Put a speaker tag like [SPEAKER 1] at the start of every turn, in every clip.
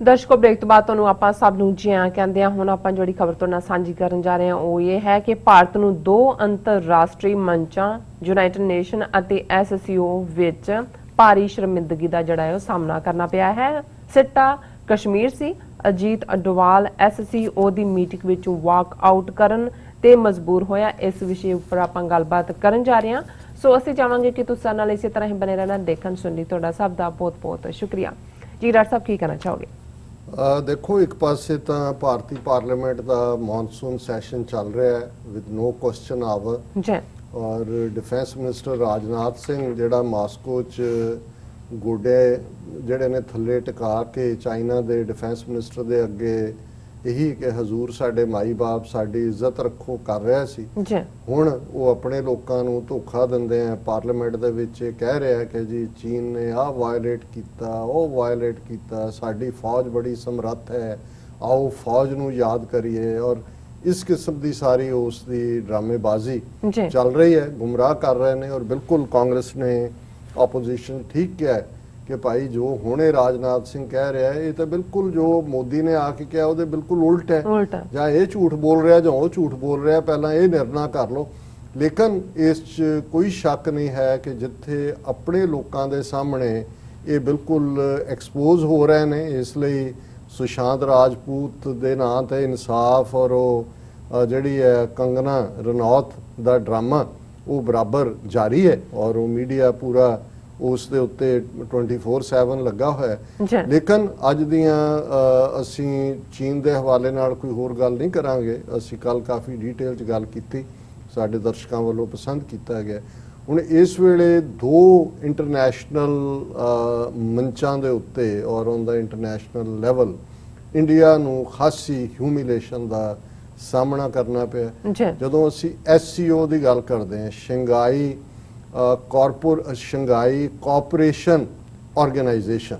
[SPEAKER 1] दर्शकों ब्रेक तो बाद तुहानूं आपां सब नूं जी आं कहंदे हां। हुण आपां जिहड़ी खबर तुहाडे नाल साझी करन जा रहे हां ਉਹ ਇਹ ਹੈ ਕਿ ਭਾਰਤ ਨੂੰ 2 ਅੰਤਰਰਾਸ਼ਟਰੀ ਮੰਚਾਂ ਯੂਨਾਈਟਿਡ ਨੇਸ਼ਨ ਅਤੇ SCO ਵਿੱਚ ਭਾਰੀ ਸ਼ਰਮਿੰਦਗੀ ਦਾ ਜਿਹੜਾ ਹੈ ਉਹ ਸਾਹਮਣਾ ਕਰਨਾ ਪਿਆ ਹੈ। ਸਿੱਟਾ ਕਸ਼ਮੀਰ ਸੀ। ਅਜੀਤ ਡੋਵਾਲ SCO ਦੀ ਮੀਟਿੰਗ ਵਿੱਚ ਵਾਕ ਆਊਟ ਕਰਨ ਤੇ ਮਜਬੂਰ ਹੋਇਆ। ਇਸ ਵਿਸ਼ੇ ਉੱਪਰ ਆਪਾਂ ਗੱਲਬਾਤ ਕਰਨ ਜਾ ਰਹੇ ਹਾਂ। ਸੋ ਅਸੀਂ ਚਾਹਾਂਗੇ ਕਿ ਤੁਸੀਂ ਸਾਡੇ ਨਾਲ ਇਸੇ ਤਰ੍ਹਾਂ ਹੀ ਬਨੇ ਰਹਿਣਾ। ਦੇਖਣ ਸੁਣਨ ਲਈ ਤੁਹਾਡਾ ਸਭ ਦਾ ਬਹੁਤ ਬਹੁਤ ਸ਼ੁਕਰੀਆ ਜੀ। ਡਾਕਟਰ ਸਾਹਿਬ ਕੀ ਕਹਿਣਾ ਚਾਹੋਗੇ?
[SPEAKER 2] देखो, एक पासे तो भारतीय पार्लीमेंट का मॉनसून सैशन चल रहा है विद नो क्वेश्चन आवर और डिफेंस मिनिस्टर राजनाथ सिंह जिहड़ा मास्को च गोडे जिहड़े ने थल्ले टिका के चाइना के डिफेंस मिनिस्टर के अगे यही कि हजूर साडे माई बाप साडी इज्जत रखो कर रहा सी। हुण वो अपने लोगों नूं धोखा दिंदे हैं। पार्लीमेंट दे विच कह रहा है कि जी चीन ने आ वायलेट किया वो वायलेट किया, साडी फौज बड़ी समर्थ है, आओ फौज नूं याद करिए। और इस किस्म की सारी उसकी ड्रामेबाजी चल रही है, गुमराह कर रहे हैं। और बिल्कुल कांग्रेस ने ओपोजिशन ठीक किया है कि भाई जो हुणे राजनाथ सिंह कह रहा है ये तो बिल्कुल जो मोदी ने आके कहा वो बिल्कुल उल्ट है। या ये झूठ बोल रहा जो वो झूठ बोल रहा, पहला ये निर्णय कर लो। लेकिन इस कोई शक नहीं है कि जिथे अपने लोगों के सामने ये बिल्कुल एक्सपोज हो रहे हैं, इसलिए सुशांत राजपूत के नाम ते इंसाफ और जिहड़ी है कंगना रनौत का ड्रामा वो बराबर जारी है और वो मीडिया पूरा उस दे उत्ते 24/7 लगा होया है। लेकिन अज दियां असी चीन के हवाले नाल कोई होर गल नहीं करांगे। असी कल काफ़ी डिटेल च गल कीती, साडे दर्शकों वालों पसंद किया गया। हुण इस वेले 2 इंटरनेशनल मंचां दे उत्ते और उनका इंटरनेशनल लैवल इंडिया नूं खासी ह्यूमिलेशन का सामना करना पिया। जदों असी SCO की गल करते हैं, शंघाई कोऑपरेशन ऑर्गेनाइजेशन,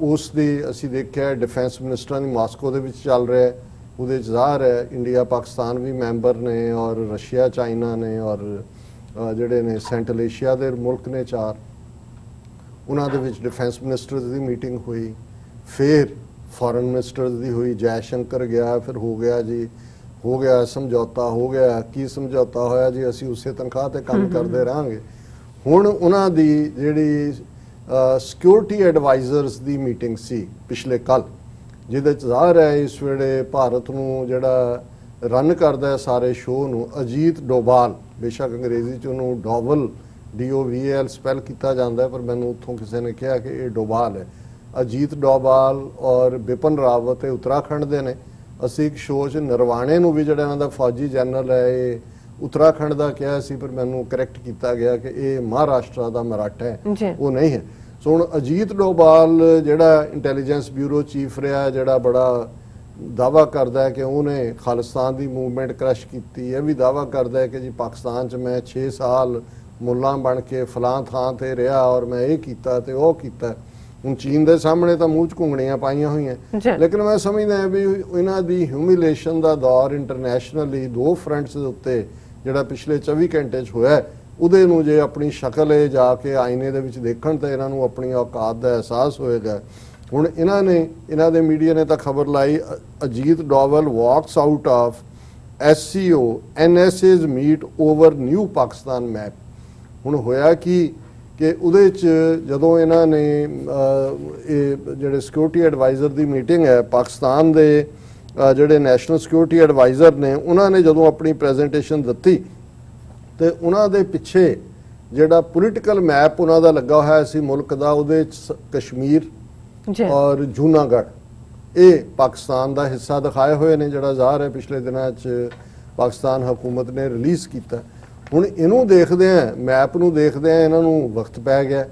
[SPEAKER 2] उस दी असी देखिया डिफेंस मिनिस्टर की मास्को दे विच चल रहा है। उहदे च ज़ाहिर है इंडिया पाकिस्तान भी मैंबर ने और रशिया चाइना ने और जिहड़े ने सेंट्रल एशिया के मुल्क ने 4, उन्हां दे विच डिफेंस मिनिस्टर्स की मीटिंग हुई, फिर फॉरेन मिनिस्टर्स की हुई, जयशंकर गया, फिर हो गया जी हो गया समझौता हो गया। की समझौता होया जी असी उस तनख्वाह ते काम करते रहेंगे। हुण उन्हां दी जिहड़ी सिक्योरिटी एडवाइजर्स की मीटिंग सी पिछले कल, जिहदे च ज़ाहिर है इस वेले भारत नूं जिहड़ा रन करदा है सारे शो नूं अजीत डोभाल, बेशक अंग्रेजी च उहनूं डोवल DOVAL स्पैल किया जाता है, पर मैनूं उत्थों किसी ने कहा कि ये डोभाल है। अजीत डोभाल और बिपिन रावत उत्तराखंड दे ने। असी एक शो च नरवाणे नूं भी जिहड़ा इन्हां दा फौजी जनरल है ये उत्तराखंड का कहा सी, पर मैनूं करैक्ट किया गया कि ये महाराष्ट्र का मराठा है, वो नहीं है। सो हुण अजीत डोभाल जिहड़ा इंटैलीजेंस ब्यूरो चीफ रहा, जिहड़ा बड़ा दावा करदा है कि उन्हें खालिस्तान की मूवमेंट क्रश की, यह भी दावा करदा है कि जी पाकिस्तान च मैं 6 साल मुल्ला बन के फलां थां ते रहा और मैं ये कीता ते वो कीता। ਹੁਣ चीन के सामने तो मूँह च घुंगणियां पाइयां हुई हैं, लेकिन मैं समझदा भी इन्हां दी ह्यूमिलेशन का दौर इंटरनेशनली 2 फ्रंट्स के उत्ते जिहड़ा पिछले 24 घंटे च होया उहदे नूं जे अपनी शक्ल जाके आईने दे विच देखण ते इन्हां नूं अपनी औकात का एहसास होएगा। हुण इन्हां दे मीडिया ने तो खबर लाई Ajit Doval walks out of SCO NSA's meet over new Pakistan map. हुण होया कि उहदे च जदों इन्हां ने जिहड़े सिक्योरिटी एडवाइज़र की मीटिंग है पाकिस्तान के जिहड़े नैशनल सिक्योरिटी एडवाइज़र ने उन्होंने जदों अपनी प्रेजेंटेशन दी तो उन्होंने पिछे जिहड़ा पोलीटिकल मैप उन्होंने लगा होया सी मुल्क का, उहदे च कश्मीर और जूनागढ़ ये पाकिस्तान का हिस्सा दिखाए हुए ने, जिहड़ा ज़ाहिर है पिछले दिनों पाकिस्तान हुकूमत ने रिलीज़ किया। हुण इनू देखदे हैं मैप नूं देखदे हैं इन्हां नूं वक्त पै गया।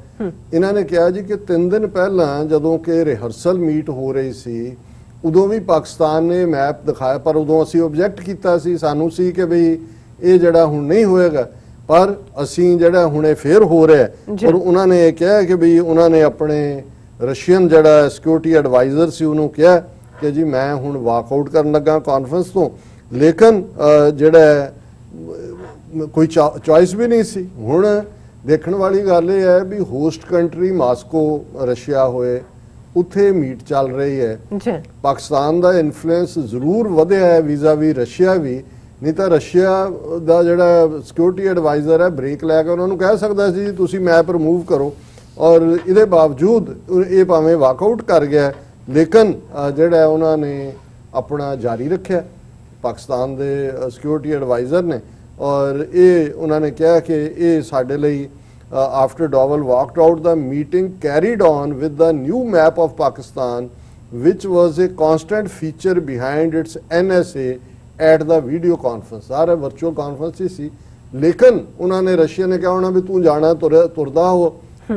[SPEAKER 2] इन्हां ने कहा जी कि 3 दिन पहलां जदों कि रिहर्सल मीट हो रही सी उदों भी पाकिस्तान ने मैप दिखाया, पर उदों असी ऑब्जैक्ट किया सी, सानू सी कि बई ये जिहड़ा हुण नहीं होएगा, पर असी जिहड़ा हुणे फिर हो रहा है। और उन्होंने ये कहा कि बई उन्होंने अपने रशियन जिहड़ा सिक्योरिटी एडवाइज़र सी उन्होंने कहा कि जी मैं हुण वाकआउट करन लगा कॉन्फ्रेंस तो, लेकिन जिहड़ा कोई चॉइस भी नहीं सी। हुण देखण वाली गल ये है भी होस्ट कंट्री मास्को रशिया होए ਉੱਥੇ ਮੀਟ ਚੱਲ ਰਹੀ ਹੈ
[SPEAKER 1] ਜੀ
[SPEAKER 2] ਪਾਕਿਸਤਾਨ ਦਾ ਇਨਫਲੂਐਂਸ ਜ਼ਰੂਰ ਵਧਿਆ ਹੈ ਵੀਜ਼ਾ ਵੀ ਰਸ਼ੀਆ ਵੀ ਨਹੀਂ ਤਾਂ ਰਸ਼ੀਆ ਦਾ ਜਿਹੜਾ ਸਿਕਿਉਰਿਟੀ ਐਡਵਾਈਜ਼ਰ ਹੈ ਬ੍ਰੇਕ ਲੈ ਕੇ ਉਹਨਾਂ ਨੂੰ ਕਹਿ ਸਕਦਾ ਸੀ ਜੀ ਤੁਸੀਂ ਮੈਪ ਰਿਮੂਵ ਕਰੋ ਔਰ ਇਹਦੇ ਬਾਵਜੂਦ ਇਹ ਭਾਵੇਂ ਵਾਕਆਊਟ ਕਰ ਗਿਆ ਲੇਕਿਨ ਜਿਹੜਾ ਉਹਨਾਂ ਨੇ ਆਪਣਾ ਜਾਰੀ ਰੱਖਿਆ ਪਾਕਿਸਤਾਨ ਦੇ ਸਿਕਿਉਰਿਟੀ ਐਡਵਾਈਜ਼ਰ ਨੇ ਔਰ ਇਹ ਉਹਨਾਂ ਨੇ ਕਿਹਾ ਕਿ ਇਹ ਸਾਡੇ ਲਈ after Doval walked out, the meeting carried on with the new map of Pakistan, which was a constant feature behind its NSA at the video conference. सारा virtual conference ही सी, लेकिन उन्होंने रशिया ने कहा होना भी तू जाना तुरदा हो,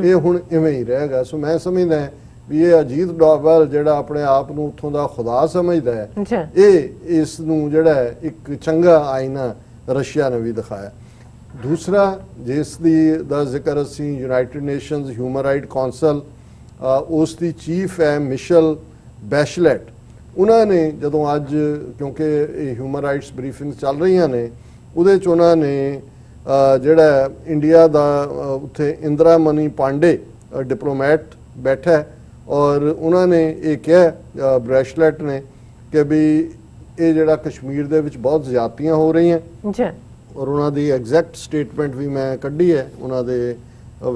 [SPEAKER 2] ये हुण इवें ही रहेगा. सो मैं समझदा है भी ये अजीत डोवाल जिहड़ा अपने आप नूं उत्थों दा खुदा समझदा है, ये इस नूं जिहड़ा एक चंगा आईना रशिया ने भी दिखाया. दूसरा जिस दा जिक्र असी United Nations human right council उस दी चीफ है मिशेल बैशलेट उन्होंने जदों अज क्योंकि ह्यूमन राइट्स ब्रीफिंग चल रही ने उहदे च उन्होंने जिहड़ा इंडिया दा उत्थे इंदिरा मनी पांडे डिप्लोमैट बैठा और उन्होंने ये कहा बैशलेट ने कि भी ये जिहड़ा कश्मीर दे विच बहुत ज़्यादतियां हो रही हैं और उन्होंने एग्जैक्ट स्टेटमेंट भी मैं कढ़ी है उन्होंने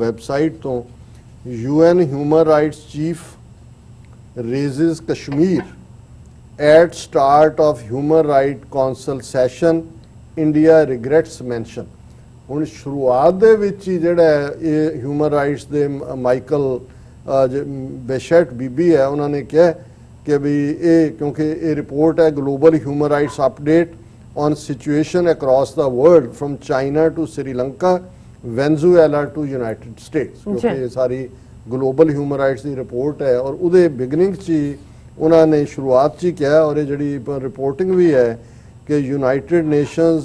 [SPEAKER 2] वैबसाइट तो UN human rights chief raises Kashmir at start of human right council session India regrets mention हुण शुरुआत दे विच ही जिहड़ा ये ह्यूमन राइट्स दे माइकल बेशेट बीबी है उन्होंने कहा कि भी ये क्योंकि ये रिपोर्ट है global human rights update on situation across the world from China to Sri Lanka, Venezuela to United States. क्योंकि ये सारी ग्लोबल ह्यूमन राइट्स की रिपोर्ट है और उहदे बिगनिंग ची उन्होंने शुरुआत ची किया और ये जड़ी रिपोर्टिंग भी है कि United Nations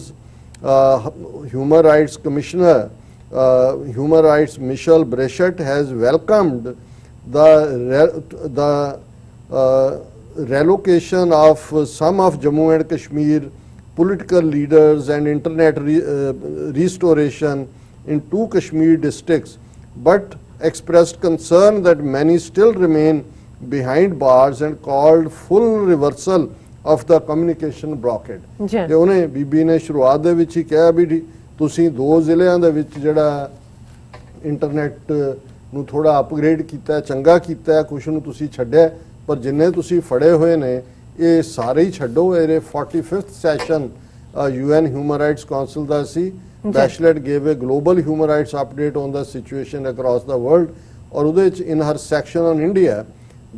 [SPEAKER 2] human rights commissioner human rights Michelle Bachelet has welcomed the relocation of some of Jammu and Kashmir political leaders and internet restoration in 2 Kashmir districts, but expressed concern that many still remain behind bars and called full reversal of the communication blockade. ਤੇ ਉਹਨੇ ਬੀਬੀ ਨੇ ਸ਼ੁਰੂਆਤ ਦੇ ਵਿੱਚ ਹੀ ਕਿਹਾ ਵੀ ਤੁਸੀਂ 2 ਜ਼ਿਲ੍ਹਿਆਂ ਦੇ ਵਿੱਚ ਜਿਹੜਾ ਇੰਟਰਨੈਟ ਨੂੰ ਥੋੜਾ ਅਪਗ੍ਰੇਡ ਕੀਤਾ, ਚੰਗਾ ਕੀਤਾ, ਕੁਝ ਨੂੰ ਤੁਸੀਂ ਛੱਡਿਆ, ਪਰ ਜਿੰਨੇ ਤੁਸੀਂ ਫੜੇ ਹੋਏ ਨੇ ਇਹ ਸਾਰੇ ਹੀ ਛੱਡੋ. ਇਹ 45th session UN Human Rights Council the C. Bachelet gave a global human rights update on the situation across the world. और उधे in her section on India,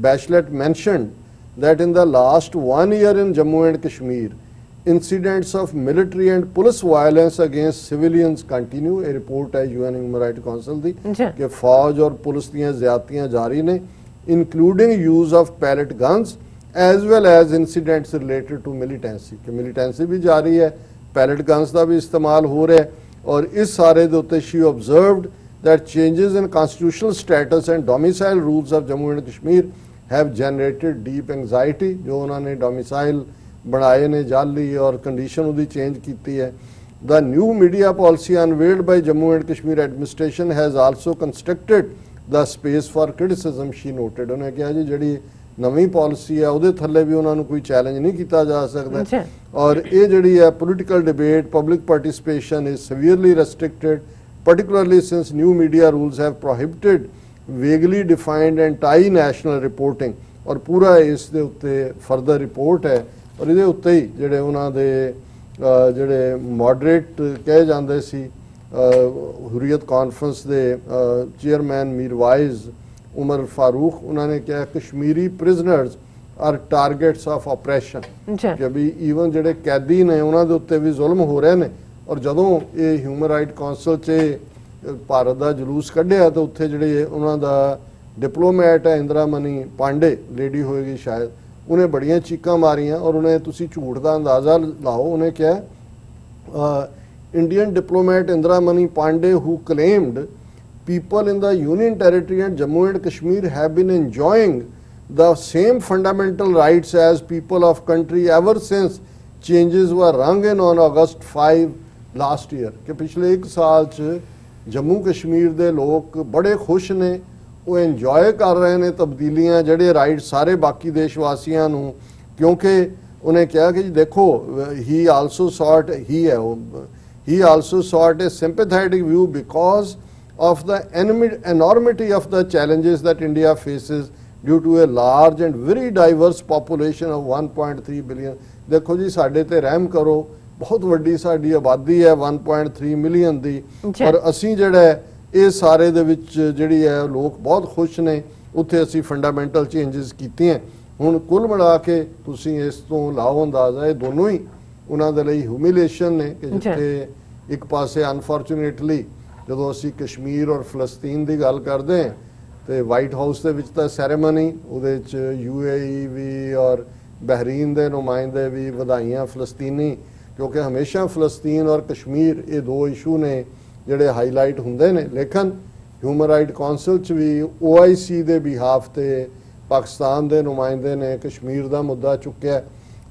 [SPEAKER 2] Bachelet mentioned that in the last 1 year in Jammu and Kashmir, incidents of military and police violence against civilians continue. A report है UN Human Rights Council दी कि फौज और police दियां ज़्यादतियां जारी ने, including use of pellet guns as well as incidents related to militancy. कि militancy भी जारी है, pellet guns का भी इस्तेमाल हो रहा है. और इस सारे दे उत्ते she observed that changes in constitutional status and domicile rules of Jammu and Kashmir have generated deep anxiety. जो उन्होंने domicile बनाए ने जाली और condition उदी change की है. The new media policy unveiled by Jammu and Kashmir administration has also constricted the space for criticism, she noted. उन्हें कहा जी जड़ी नवीं पॉलिसी है ਉਹਦੇ ਥੱਲੇ ਵੀ ਉਹਨਾਂ ਨੂੰ ਕੋਈ ਚੈਲੰਜ ਨਹੀਂ ਕੀਤਾ ਜਾ ਸਕਦਾ. ਔਰ ਇਹ ਜਿਹੜੀ ਹੈ political debate, public participation is severely restricted, particularly since new media rules have prohibited vaguely defined anti-national reporting. ਔਰ ਪੂਰਾ ਇਸ ਦੇ ਉੱਤੇ ਫਰਦਰ ਰਿਪੋਰਟ ਹੈ ਔਰ ਇਹਦੇ ਉੱਤੇ ਹੀ ਜਿਹੜੇ ਉਹਨਾਂ ਦੇ ਜਿਹੜੇ ਮੋਡਰੇਟ ਕਹੇ ਜਾਂਦੇ ਸੀ ਹੁਰੀਅਤ ਕਾਨਫਰੰਸ ਦੇ ਚੇਅਰਮੈਨ ਮੀਰਵਾइज उमर फारूक उन्होंने कहा Kashmiri prisoners are targets of operation कि भी ईवन ਜਿਹੜੇ कैदी ने उन्होंने उत्ते भी जुल्म हो रहे हैं. और जदों ये ह्यूमन राइट कौंसल च भारत का जलूस कढ़िया तो उत्थे ਜਿਹੜੇ उन्हों का डिप्लोमैट है इंदिरा मनी पांडे लेडी होएगी शायद, उन्हें बड़ियां चीकां मारियां और उन्हें तुसी झूठ का अंदाज़ा लाओ. उन्हें कहा Indian diplomat Indira Mani Pandey who claimed people in the Union Territory and Jammu and Kashmir have been enjoying the same fundamental rights as people of country ever since changes were rung in on August 5 last year. कि पिछले 1 साल च जम्मू कश्मीर दे लोग बड़े खुश ने ਉਹ enjoy ਕਰ ਰਹੇ ਨੇ ਤਬਦੀਲੀਆਂ, ਜਿਹੜੇ ਰਾਈਟ ਸਾਰੇ ਬਾਕੀ ਦੇਸ਼-ਵਾਸੀਆਂ ਨੂੰ, ਕਿਉਂਕਿ ਉਹਨੇ ਕਿਹਾ ਕਿ ਜੀ ਦੇਖੋ he also sought he also sought a sympathetic view because of the enormity of the challenges that India faces due to a large and very diverse population of 1.3 billion। ਦੇਖੋ ਜੀ ਸਾਡੇ ਤੇ ਰਹਿਮ ਕਰੋ, ਬਹੁਤ ਵੱਡੀ ਸਾਡੀ ਆਬਾਦੀ ਹੈ 1.3 ਮਿਲੀਅਨ ਦੀ, ਪਰ ਅਸੀਂ ਜਿਹੜਾ ਇਹ ਸਾਰੇ ਦੇ ਵਿੱਚ ਜਿਹੜੀ ਹੈ ਲੋਕ ਬਹੁਤ ਖੁਸ਼ ਨੇ, ਉੱਥੇ ਅਸੀਂ ਫੰਡਾਮੈਂਟਲ ਚੇਂਜਸ ਕੀਤੀਆਂ। ਹੁਣ ਕੁੱਲ ਮਿਲਾ ਕੇ ਤੁਸੀਂ ਇਸ ਤੋਂ ਲਾਓ ਅੰਦਾਜ਼ਾ, ਇਹ ਦੋਨੋਂ ਹੀ ਉਹਨਾਂ ਦੇ ਲਈ ਹਿਊਮਿਲੇਸ਼ਨ ਨੇ ਕਿ ਜਿੱਥੇ ਇੱਕ ਪਾਸੇ ਅਨਫੋਰਚੂਨੇਟਲੀ ਜਦੋਂ ਅਸੀਂ ਕਸ਼ਮੀਰ ਔਰ ਫਲਸਤੀਨ ਦੀ ਗੱਲ ਕਰਦੇ ਹਾਂ ਤੇ ਵਾਈਟ ਹਾਊਸ ਦੇ ਵਿੱਚ ਤਾਂ ਸੈਰੇਮਨੀ, ਉਹਦੇ ਵਿੱਚ UAE ਵੀ ਔਰ ਬਹਿਰੀਨ ਦੇ ਨੁਮਾਇੰਦੇ ਵੀ ਵਧਾਈਆਂ ਫਲਸਤੀਨੀ, ਕਿਉਂਕਿ ਹਮੇਸ਼ਾ ਫਲਸਤੀਨ ਔਰ ਕਸ਼ਮੀਰ ਇਹ ਦੋ ਇਸ਼ੂ ਨੇ ਜਿਹੜੇ ਹਾਈਲਾਈਟ ਹੁੰਦੇ ਨੇ। ਲੇਕਿਨ ਹਿਊਮਨ ਰਾਈਟ ਕਾਉਂਸਲ 'ਚ ਵੀ OIC ਦੇ ਬਿਹਾਫ ਤੇ ਪਾਕਿਸਤਾਨ ਦੇ ਨੁਮਾਇੰਦੇ ਨੇ ਕਸ਼ਮੀਰ ਦਾ ਮੁੱਦਾ ਚੁੱਕਿਆ,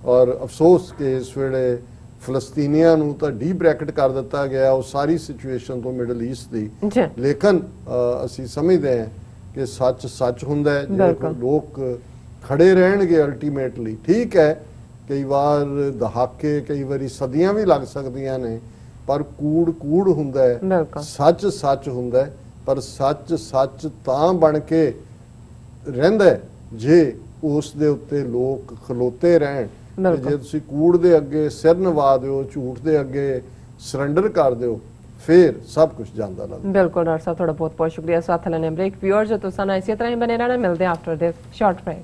[SPEAKER 2] ਔਰ ਅਫਸੋਸ ਕਿ ਇਸ ਵੇਲੇ ਫਲਸਤੀਨੀਆਂ ਨੂੰ ਤਾਂ ਡੀ ਬ੍ਰੈਕਟ ਕਰ ਦਿੱਤਾ ਗਿਆ ਉਹ ਸਾਰੀ ਸਿਚੁਏਸ਼ਨ ਤੋਂ ਮਿਡਲ ਈਸਟ ਦੀ। ਲੇਕਿਨ ਅਸੀਂ ਸਮਝਦੇ ਹਾਂ ਕਿ ਸੱਚ ਸੱਚ ਹੁੰਦਾ ਹੈ, ਜੇ ਲੋਕ ਖੜੇ ਰਹਿਣਗੇ ਅਲਟੀਮੇਟਲੀ। ਠੀਕ ਹੈ, ਕਈ ਵਾਰ ਦਹਾਕੇ, ਕਈ ਵਾਰੀ ਸਦੀਆਂ ਵੀ ਲੱਗ ਸਕਦੀਆਂ ਨੇ, ਪਰ ਕੂੜ ਕੂੜ ਹੁੰਦਾ ਹੈ, ਸੱਚ ਸੱਚ ਹੁੰਦਾ ਹੈ, ਪਰ ਸੱਚ ਸੱਚ ਤਾਂ ਬਣ ਕੇ ਰਹਿੰਦਾ ਜੇ ਉਸ ਦੇ ਉੱਤੇ ਲੋਕ ਖਲੋਤੇ ਰਹਿਣ। ਜੇ ਤੁਸੀਂ ਕੂੜ ਦੇ ਅੱਗੇ ਸਿਰ ਨਿਵਾ ਦਿਓ, ਝੂਠ ਦੇ ਅੱਗੇ ਸਰੈਂਡਰ ਕਰ ਦਿਓ, ਫਿਰ ਸਭ ਕੁਝ ਜਾਂਦਾ ਲੱਗਦਾ।
[SPEAKER 1] ਬਿਲਕੁਲ ਡਾਕਟਰ ਸਾਹਿਬ, ਤੁਹਾਡਾ ਬਹੁਤ ਬਹੁਤ ਸ਼ੁਕਰੀਆ ਸਾਥ ਲੈਣੇ ਬ੍ਰੇਕ। ਵਿਊਅਰਸ, ਤੁਸੀਂ ਸਾਨੂੰ ਇਸੇ ਤਰ੍ਹਾਂ ਹੀ ਬਨੇ ਰਹਿਣਾ, ਮਿਲਦੇ ਆਫਟਰ ਦਿਸ ਸ਼ਾਰਟ ਬ੍ਰੇਕ।